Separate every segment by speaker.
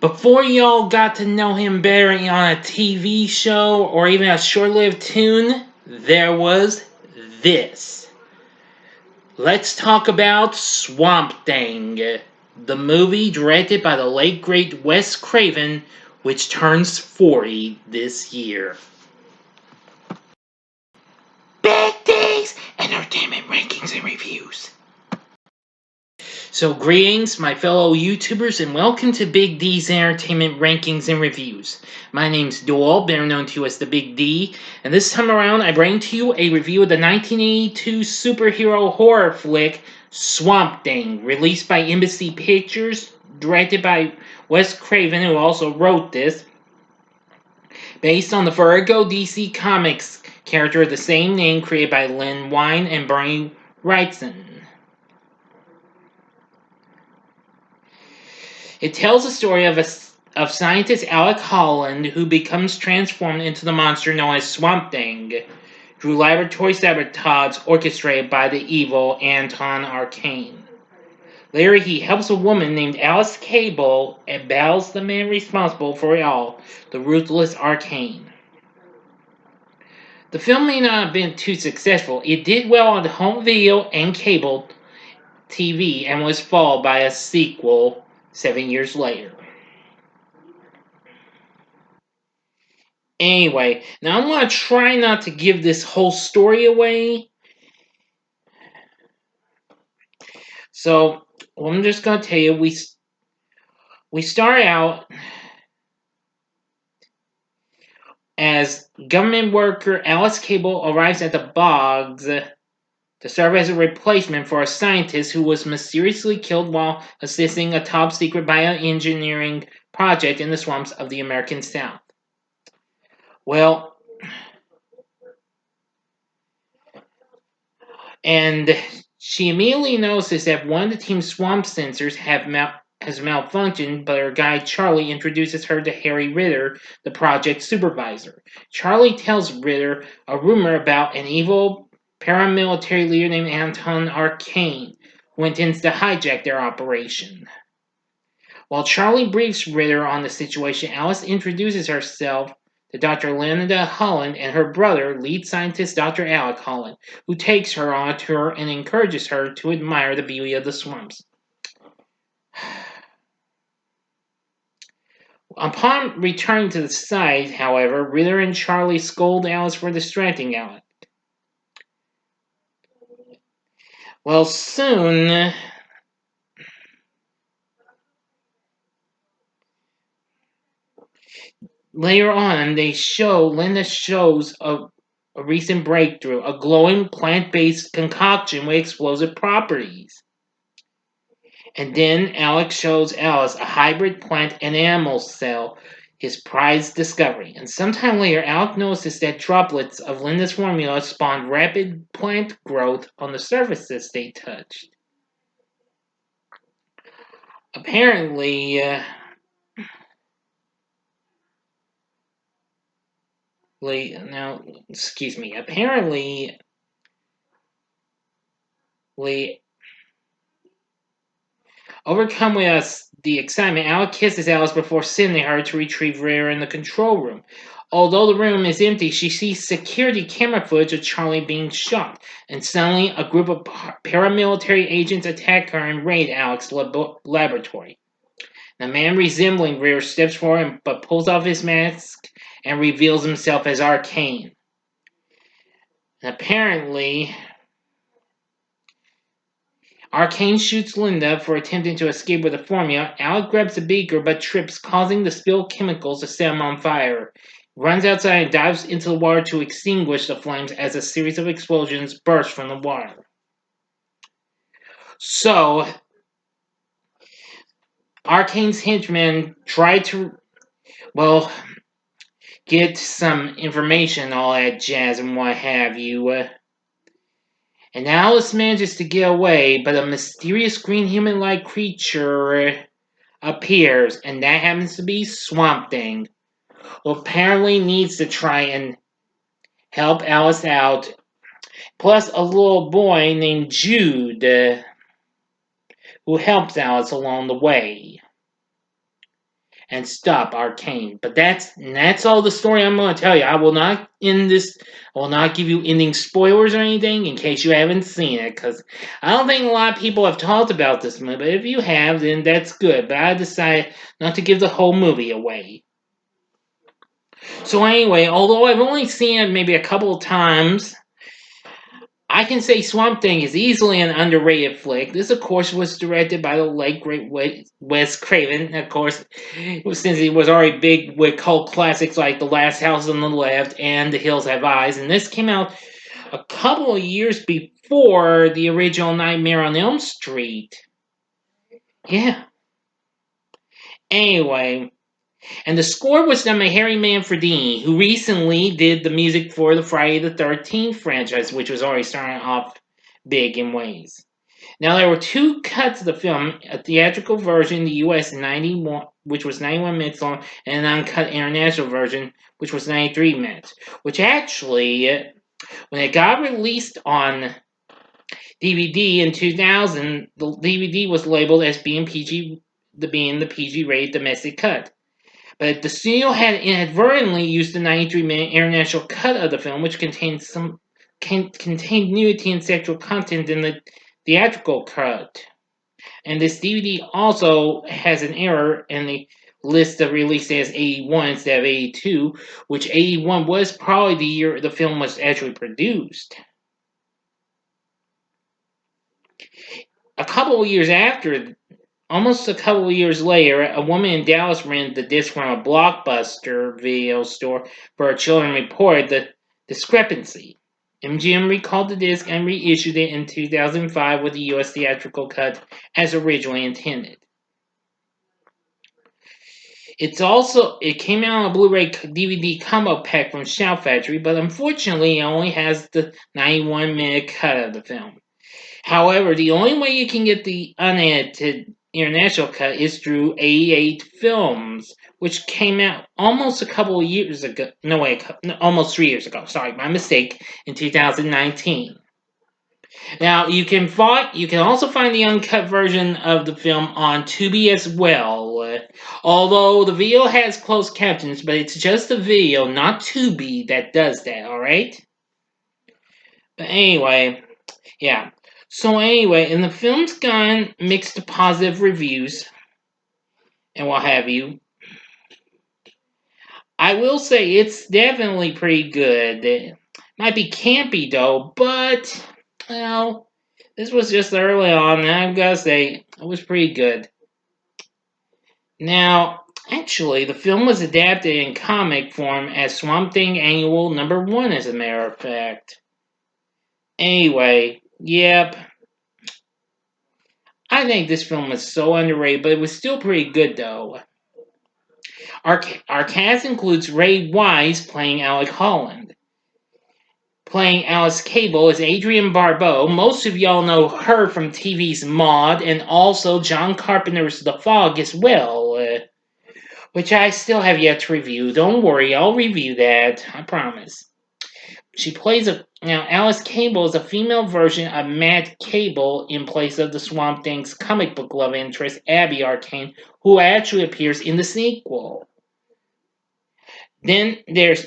Speaker 1: Before y'all got to know him better on a TV show or even a short-lived tune, there was this. Let's talk about Swamp Thing, the movie directed by the late great Wes Craven, which turns 40 this year. Big D's Entertainment Rankings and Reviews. So greetings, my fellow YouTubers, and welcome to Big D's Entertainment Rankings and Reviews. My name's Doyle, better known to you as the Big D, and this time around I bring to you a review of the 1982 superhero horror flick Swamp Thing, released by Embassy Pictures, directed by Wes Craven, who also wrote this, based on the Vertigo DC Comics character of the same name created by Len Wein and Bernie Wrightson. It tells the story of scientist Alec Holland, who becomes transformed into the monster known as Swamp Thing through laboratory sabotage orchestrated by the evil Anton Arcane. Later, he helps a woman named Alice Cable and battles the man responsible for it all, the ruthless Arcane. The film may not have been too successful. It did well on home video and cable TV and was followed by a sequel 7 years later. Anyway, now I'm going to try not to give this whole story away. So, I'm just going to tell you, we start out as government worker Alice Cable arrives at the bogs to serve as a replacement for a scientist who was mysteriously killed while assisting a top-secret bioengineering project in the swamps of the American South. Well, and she immediately notices that one of the team's swamp sensors has malfunctioned, but her guide Charlie introduces her to Harry Ritter, the project supervisor. Charlie tells Ritter a rumor about an evil paramilitary leader named Anton Arcane, who intends to hijack their operation. While Charlie briefs Ritter on the situation, Alice introduces herself to Dr. Linda Holland and her brother, lead scientist Dr. Alec Holland, who takes her on a tour and encourages her to admire the beauty of the swamps. Upon returning to the site, however, Ritter and Charlie scold Alice for distracting Alec. Well, soon, later on, Linda shows a recent breakthrough, a glowing plant-based concoction with explosive properties. And then Alex shows Alice a hybrid plant and animal cell, his prized discovery. And sometime later, Alec notices that droplets of Linda's formula spawned rapid plant growth on the surfaces they touched. Apparently, overcome with the excitement, Alec kisses Alice before sending her to retrieve Ritter in the control room. Although the room is empty, she sees security camera footage of Charlie being shot, and suddenly a group of paramilitary agents attack her and raid Alec's laboratory. The man resembling Ritter steps forward but pulls off his mask and reveals himself as Arcane. And apparently, Arcane shoots Linda for attempting to escape with the formula. Alec grabs the beaker but trips, causing the spilled chemicals to set him on fire. He runs outside and dives into the water to extinguish the flames as a series of explosions burst from the water. So, Arcane's henchmen try to, get some information, all that jazz and what have you. And Alice manages to get away, but a mysterious green human-like creature appears, and that happens to be Swamp Thing, who apparently needs to try and help Alice out, plus a little boy named Jude, who helps Alice along the way. and stop Arcane. But that's all the story I'm going to tell you. I will not end this. I will not give you ending spoilers or anything in case you haven't seen it, because I don't think a lot of people have talked about this movie. But if you have, then that's good. But I decided not to give the whole movie away. So anyway, although I've only seen it maybe a couple of times, I can say Swamp Thing is easily an underrated flick. This, of course, was directed by the late great Wes Craven. Of course, since he was already big with cult classics like The Last House on the Left and The Hills Have Eyes, and this came out a couple of years before the original Nightmare on Elm Street. Yeah. Anyway, and the score was done by Harry Manfredini, who recently did the music for the Friday the 13th franchise, which was already starting off big in ways. Now, there were two cuts of the film, a theatrical version in the US in 91, which was 91 minutes long, and an uncut international version, which was 93 minutes. Which actually, when it got released on DVD in 2000, the DVD was labeled as being the PG-rated domestic cut. But the studio had inadvertently used the 93-minute international cut of the film, which contained nudity and sexual content in the theatrical cut. And this DVD also has an error in the list of release as 81 instead of 82, which 81 was probably the year the film was actually produced. Almost a couple of years later, a woman in Dallas rented the disc from a Blockbuster video store for her children and reported the discrepancy. MGM recalled the disc and reissued it in 2005 with the US theatrical cut as originally intended. It came out on a Blu-ray DVD combo pack from Shout Factory, but unfortunately it only has the 91-minute cut of the film. However, the only way you can get the unedited international cut is through 88 Films, which came out almost a couple of years ago. No, wait, almost 3 years ago. Sorry, my mistake. In 2019. Now, you can also find the uncut version of the film on Tubi as well. Although the video has closed captions, but it's just the video, not Tubi, that does that, alright? But anyway, yeah. So anyway, and the film's gotten mixed to positive reviews and what have you. I will say it's definitely pretty good. It might be campy though, but, well, this was just early on, and I've got to say, it was pretty good. Now, actually, the film was adapted in comic form as Swamp Thing Annual #1, as a matter of fact. Anyway, yep. I think this film was so underrated, but it was still pretty good, though. Our cast includes Ray Wise playing Alec Holland. Playing Alice Cable is Adrienne Barbeau. Most of y'all know her from TV's Maude, and also John Carpenter's The Fog as well, which I still have yet to review. Don't worry, I'll review that, I promise. She plays Alice Cable is a female version of Matt Cable in place of the Swamp Thing's comic book love interest, Abby Arcane, who actually appears in the sequel. Then there's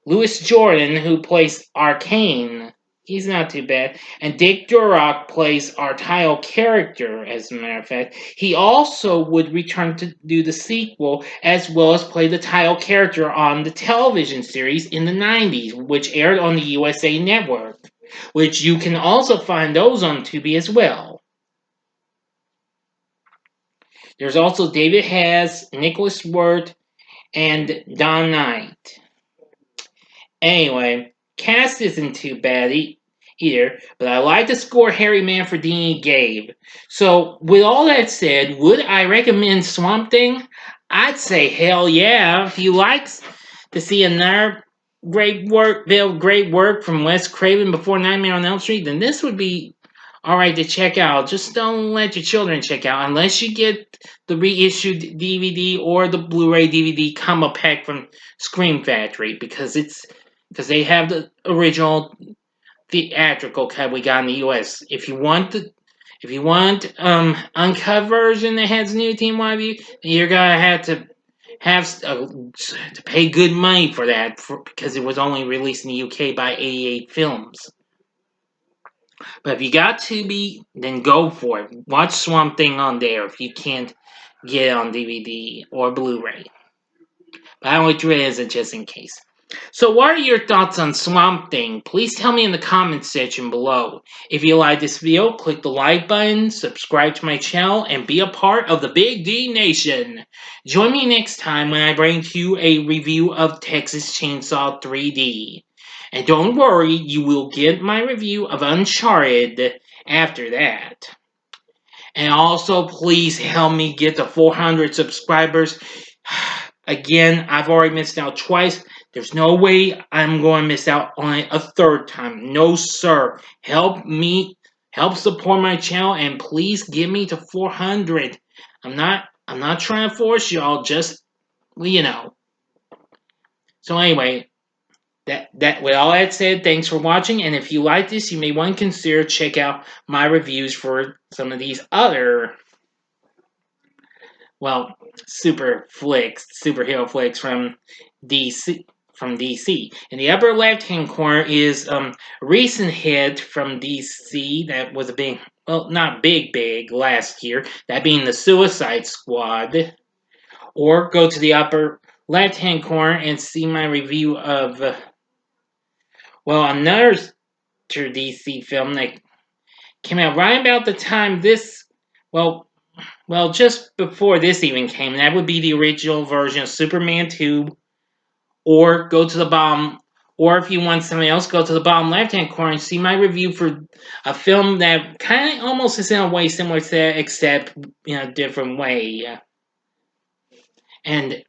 Speaker 1: Louis Jordan, who plays Arcane. He's not too bad. And Dick Durlock plays our title character, as a matter of fact. He also would return to do the sequel, as well as play the title character on the television series in the 90s, which aired on the USA Network, which you can also find those on Tubi as well. There's also David Hess, Nicholas Wirt, and Don Knight. Anyway, cast isn't too bad either, but I like the score Harry Manfredini gave. So, with all that said, would I recommend Swamp Thing? I'd say hell yeah. If you like to see another great work from Wes Craven before Nightmare on Elm Street, then this would be alright to check out. Just don't let your children check out unless you get the reissued DVD or the Blu-ray DVD combo pack from Scream Factory, because they have the original theatrical cut we got in the US. If you want uncut version that has nudity and what have you, you're gonna have to have to pay good money for that because it was only released in the UK by 88 Films. But if you got Tubi, then go for it. Watch Swamp Thing on there if you can't get it on DVD or Blu-ray. But I only threw it as a just in case. So what are your thoughts on Swamp Thing? Please tell me in the comments section below. If you like this video, click the like button, subscribe to my channel, and be a part of the Big D Nation. Join me next time when I bring to you a review of Texas Chainsaw 3D. And don't worry, you will get my review of Uncharted after that. And also, please help me get to 400 subscribers. Again, I've already missed out twice. There's no way I'm going to miss out on it a third time. No, sir. Help me. Help support my channel, and please get me to 400. I'm not trying to force y'all. Just, you know. So anyway, with all that said, thanks for watching. And if you like this, you may want to consider check out my reviews for some of these other, well, superhero flicks from DC. In the upper left-hand corner is a recent hit from DC that was a big, well, not big last year, that being the Suicide Squad. Or go to the upper left-hand corner and see my review of, well, another DC film that came out right about the time this, well, just before this even came. That would be the original version of Superman 2. Or go to the bottom, or if you want something else, go to the bottom left-hand corner and see my review for a film that kind of almost is in a way similar to that, except in a different way. And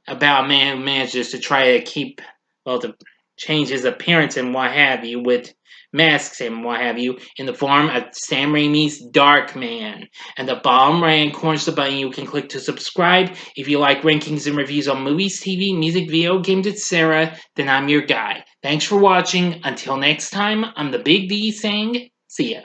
Speaker 1: about a man who manages to try to keep, well, to change his appearance and what have you, with masks and what have you, in the form of Sam Raimi's Darkman. And the bottom right-hand corner is the button you can click to subscribe. If you like rankings and reviews on movies, TV, music, video games, etc., then I'm your guy. Thanks for watching. Until next time, I'm the Big D saying, see ya.